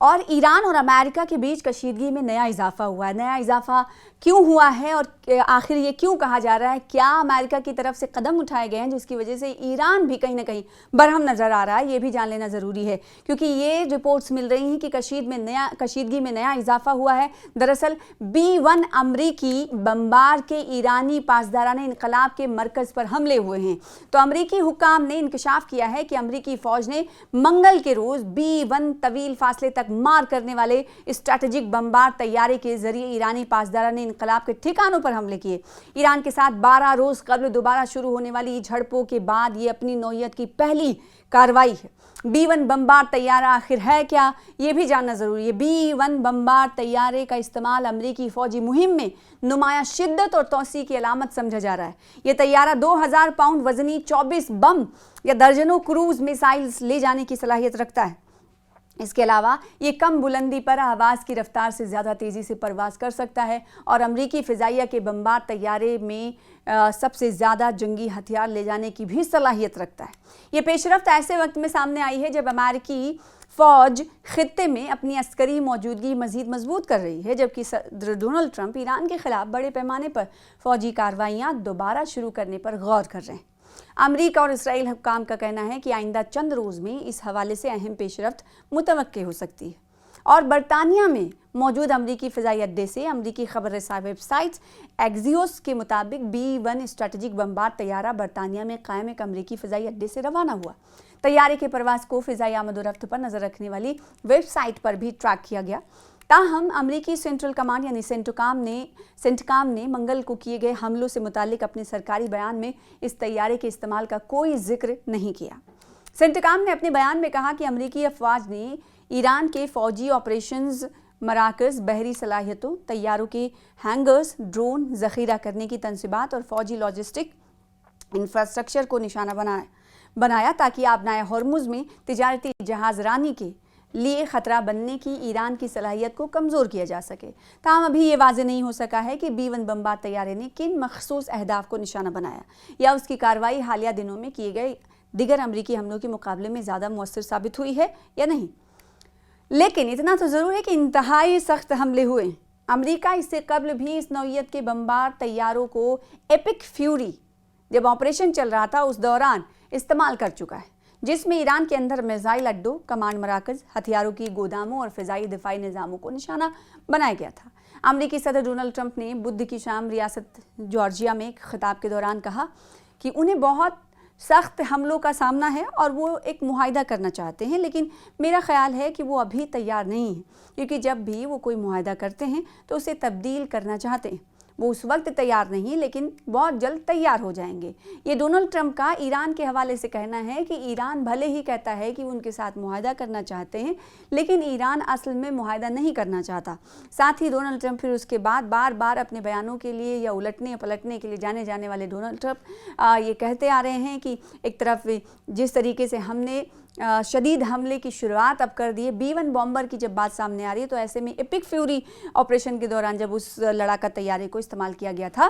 और ईरान और अमेरिका के बीच कशीदगी में नया इजाफा हुआ है। नया इजाफा क्यों हुआ है और आखिर ये क्यों कहा जा रहा है? क्या अमेरिका की तरफ से कदम उठाए गए हैं जिसकी वजह से ईरान भी कहीं ना कहीं बरहम नज़र आ रहा है? ये भी जान लेना ज़रूरी है, क्योंकि ये रिपोर्ट्स मिल रही हैं कि कशीदगी में नया इजाफा हुआ है। दरअसल B-1 अमरीकी बमबार के ईरानी पासदाराने इनकलाब के मरकज़ पर हमले हुए हैं। तो अमरीकी हुक्काम ने इंकशाफ किया है कि अमरीकी फ़ौज ने मंगल के रोज़ B-1 तवील फासले तक मार करने वाले स्ट्रैटेजिक बमबार तैयारे के जरिए ईरानी पासदाराने इनकलाब के ठिकानों पर हमले किए। ईरान के साथ 12 रोज़ कबल दोबारा शुरू होने वाली झड़पों के बाद ये अपनी नौयत की पहली कार्रवाई है। B-1 बमबार तैयारा आखिर है क्या, ये भी जानना ज़रूरी है। B-1 बमबार तैयारे का इस्तेमाल अमरीकी फ़ौजी मुहिम में नुमाया शिद्दत और तौसी की अलामत समझा जा रहा है। ये तैयारा 2000 पाउंड वजनी 24 बम या दर्जनों क्रूज़ मिसाइल्स ले जाने की सलाहियत रखता है। इसके अलावा ये कम बुलंदी पर आवाज़ की रफ्तार से ज़्यादा तेज़ी से परवाज़ कर सकता है और अमरीकी फ़िज़ाइया के बमबार तैयारे में सबसे ज़्यादा जंगी हथियार ले जाने की भी सलाहियत रखता है। ये पेशरफ्त ऐसे वक्त में सामने आई है जब अमेरिकी फ़ौज खित्ते में अपनी अस्करी मौजूदगी मज़ीद मजबूत कर रही है, जबकि सदर डोनाल्ड ट्रंप ईरान के ख़िलाफ़ बड़े पैमाने पर फ़ौजी कार्रवाइयाँ दोबारा शुरू करने पर गौर कर रहे हैं। अमरीका और इसराइल हुक्काम का कहना है कि आइंदा चंद रोज़ में इस हवाले से अहम पेशरफ्त मुतवक्के हो सकती है। और बरतानिया में मौजूद अमरीकी फ़िज़ाई अड्डे से अमरीकी खबर रसा वेबसाइट एक्सियोस के मुताबिक B-1 स्ट्रैटेजिक बमबार तैयारा बरतानिया में कायम एक अमरीकी फ़िज़ाई अड्डे से रवाना हुआ। तैयारे के परवाज़ को फ़िज़ाई आमदोरफ्त पर नज़र रखने वाली वेबसाइट पर भी ट्रैक किया गया। ताहम अमरीकी सेंट्रल कमांड यानी सेंटकाम ने मंगल को किए गए हमलों से मुतालिक अपने सरकारी बयान में इस तैयारे के इस्तेमाल का कोई जिक्र नहीं किया। सेंटकाम ने अपने बयान में कहा कि अमरीकी अफवाज ने ईरान के फ़ौजी ऑपरेशंस, मराकज़, बहरी सलाहियतों, तैयारों के हैंगर्स, ड्रोन ज़ख़ीरा करने की तनसीबात और फ़ौजी लॉजिस्टिक इंफ्रास्ट्रक्चर को निशाना बनाया ताकि आबनाए हॉर्मुज़ में तिजारती जहाज़रानी के लिए ख़तरा बनने की ईरान की सलाहियत को कमज़ोर किया जा सके। ताहम अभी ये वाज़ेह नहीं हो सका है कि B-1 बमबार तैयारे ने किन मखसूस अहदाफ को निशाना बनाया या उसकी कार्रवाई हालिया दिनों में किए गए दिगर अमरीकी हमलों के मुकाबले में ज़्यादा मुअस्सर साबित हुई है या नहीं। लेकिन इतना तो ज़रूर है कि इंतहाई सख्त हमले हुए। अमरीका इससे कबल भी इस नौइयत के बमबार तैयारों को एपिक फ्यूरी जब ऑपरेशन चल रहा था उस दौरान इस्तेमाल कर चुका है, जिसमें ईरान के अंदर मिसाइल अड्डों, कमांड मराकज़, हथियारों की गोदामों और फ़िज़ाई दिफाई निज़ामों को निशाना बनाया गया था। अमरीकी सदर डोनाल्ड ट्रंप ने बुध की शाम रियासत जॉर्जिया में एक खिताब के दौरान कहा कि उन्हें बहुत सख्त हमलों का सामना है और वो एक मुआहिदा करना चाहते हैं, लेकिन मेरा ख्याल है कि वो अभी तैयार नहीं है, क्योंकि जब भी वो कोई मुआहिदा करते हैं तो उसे तब्दील करना चाहते हैं। वो उस वक्त तैयार नहीं, लेकिन बहुत जल्द तैयार हो जाएंगे। ये डोनाल्ड ट्रंप का ईरान के हवाले से कहना है कि ईरान भले ही कहता है कि वो उनके साथ मुआहिदा करना चाहते हैं, लेकिन ईरान असल में मुआहिदा नहीं करना चाहता। साथ ही डोनाल्ड ट्रंप फिर उसके बाद बार बार अपने बयानों के लिए या उलटने पलटने के लिए जाने जाने वाले डोनाल्ड ट्रंप ये कहते आ रहे हैं कि एक तरफ जिस तरीके से हमने शदीद हमले की शुरुआत अब कर दी है, B-1 बॉम्बर की जब बात सामने आ रही है, तो ऐसे में एपिक फ्यूरी ऑपरेशन के दौरान जब उस लड़ाका तैयारे को इस्तेमाल किया गया था,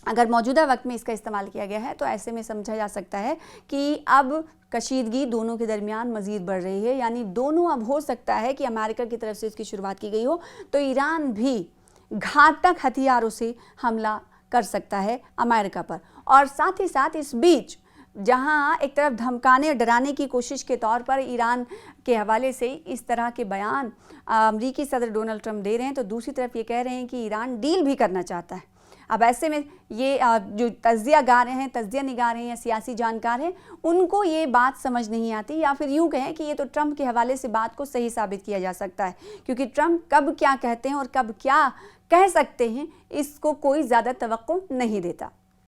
अगर मौजूदा वक्त में इसका इस्तेमाल किया गया है तो ऐसे में समझा जा सकता है कि अब कशीदगी दोनों के दरमियान मज़ीद बढ़ रही है। यानी दोनों, अब हो सकता है कि अमेरिका की तरफ से इसकी शुरुआत की गई हो तो ईरान भी घातक हथियारों से हमला कर सकता है अमेरिका पर। और साथ ही साथ इस बीच जहां एक तरफ धमकाने और डराने की कोशिश के तौर पर ईरान के हवाले से इस तरह के बयान अमरीकी सदर डोनाल्ड ट्रंप दे रहे हैं, तो दूसरी तरफ ये कह रहे हैं कि ईरान डील भी करना चाहता है। अब ऐसे में ये जो तज्जिया गा रहे हैं, तज्जिया निगाह रहे हैं या सियासी जानकार हैं, उनको ये बात समझ नहीं आती, या फिर यूँ कहें कि ये तो ट्रंप के हवाले से बात को सही साबित किया जा सकता है, क्योंकि ट्रंप कब क्या कहते हैं और कब क्या कह सकते हैं इसको कोई ज़्यादा तवक्को नहीं देता।